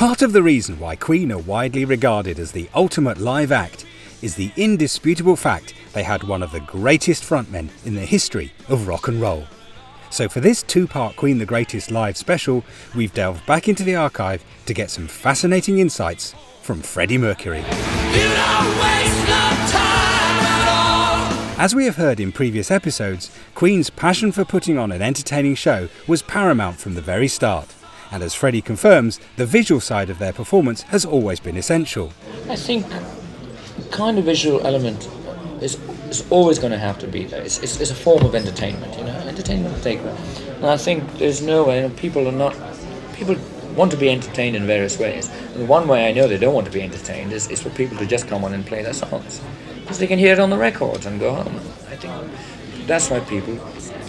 Part of the reason why Queen are widely regarded as the ultimate live act is the indisputable fact they had one of the greatest frontmen in the history of rock and roll. So for this two-part Queen the Greatest live special, we've delved back into the archive to get some fascinating insights from Freddie Mercury. As we have heard in previous episodes, Queen's passion for putting on an entertaining show was paramount from the very start. And as Freddie confirms, the visual side of their performance has always been essential. I think the kind of visual element is always going to have to be there. It's a form of entertainment, entertainment will take. And I think there's no way, people want to be entertained in various ways. And one way I know they don't want to be entertained is for people to just come on and play their songs. Because they can hear it on the records and go home. I think that's why people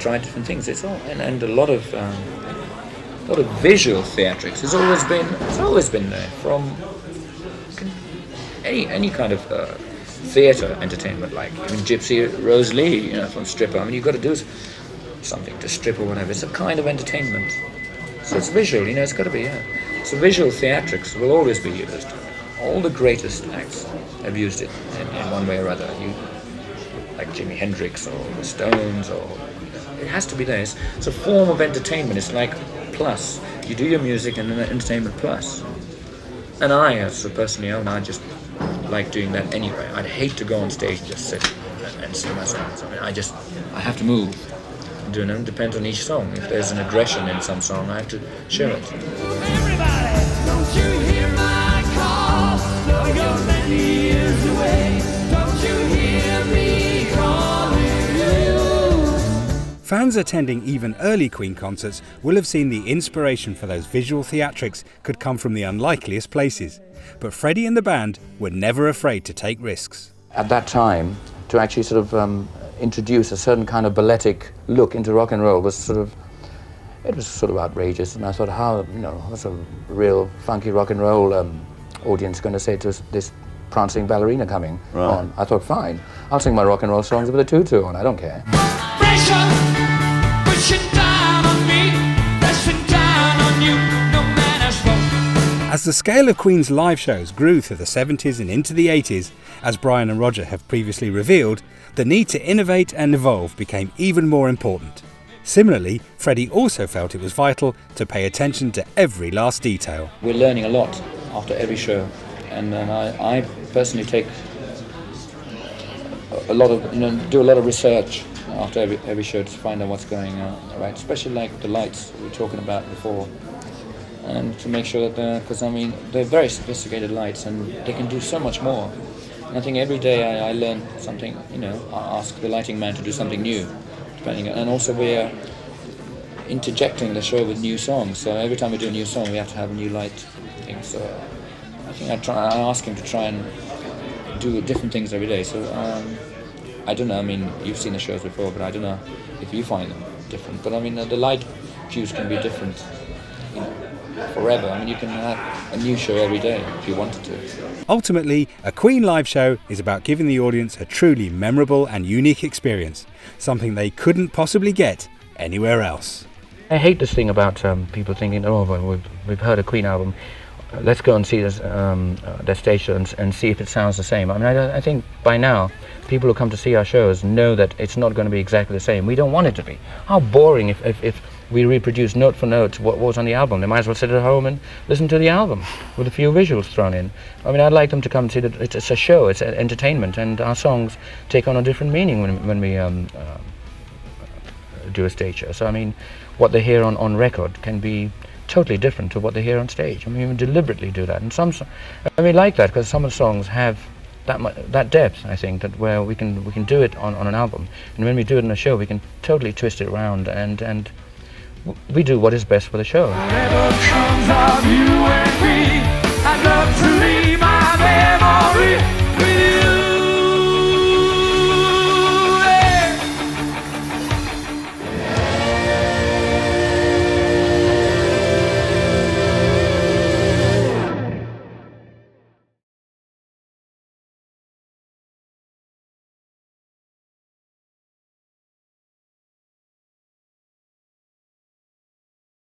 try different things. And a lot of visual theatrics has always been there, from any kind of theatre entertainment, like Gypsy Rose Lee, from Stripper. You've got to do something to strip or whatever. It's a kind of entertainment. So it's visual, it's got to be, So visual theatrics will always be used. All the greatest acts have used it in one way or other. Like Jimi Hendrix or the Stones, it has to be there. It's a form of entertainment. It's like plus. You do your music and then entertainment plus. And I personally I just like doing that anyway. I'd hate to go on stage and just sit and sing my songs. I have to move. It depends on each song. If there's an aggression in some song, I have to show it. Everybody, don't you hear my call? No, you're many years away. Don't you hear me calling you? Fans attending even early Queen concerts will have seen the inspiration for those visual theatrics could come from the unlikeliest places. But Freddie and the band were never afraid to take risks. At that time, to actually sort of introduce a certain kind of balletic look into rock and roll was sort of outrageous. And I thought, what's a real funky rock and roll audience going to say to this prancing ballerina coming on? I thought, fine, I'll sing my rock and roll songs with a tutu on, I don't care. As the scale of Queen's live shows grew through the 70s and into the 80s, as Brian and Roger have previously revealed, the need to innovate and evolve became even more important. Similarly, Freddie also felt it was vital to pay attention to every last detail. We're learning a lot after every show, and I personally take a lot of, do a lot of research after every show to find out what's going on, right? Especially like the lights we were talking about before. And to make sure that because they're very sophisticated lights and they can do so much more. And I think every day I learn something, I ask the lighting man to do something new, and also we're interjecting the show with new songs. So every time we do a new song, we have to have a new light thing. So I think I ask him to try and do different things every day. So I don't know, you've seen the shows before, but I don't know if you find them different. But the light cues can be different, forever. You can have a new show every day if you wanted to. Ultimately, a Queen live show is about giving the audience a truly memorable and unique experience, something they couldn't possibly get anywhere else. I hate this thing about people thinking, we've heard a Queen album, let's go and see this, their stage show and see if it sounds the same. I think by now, people who come to see our shows know that it's not going to be exactly the same. We don't want it to be. How boring if we reproduce note for note what was on the album. They might as well sit at home and listen to the album with a few visuals thrown in. I'd like them to come and see that it's a show, it's entertainment, and our songs take on a different meaning when we do a stage show. So what they hear on record can be totally different to what they hear on stage. We deliberately do that, and some like that because some of the songs have that depth. I think that where we can do it on an album, and when we do it in a show, we can totally twist it around and we do what is best for the show. Whatever comes of you and me.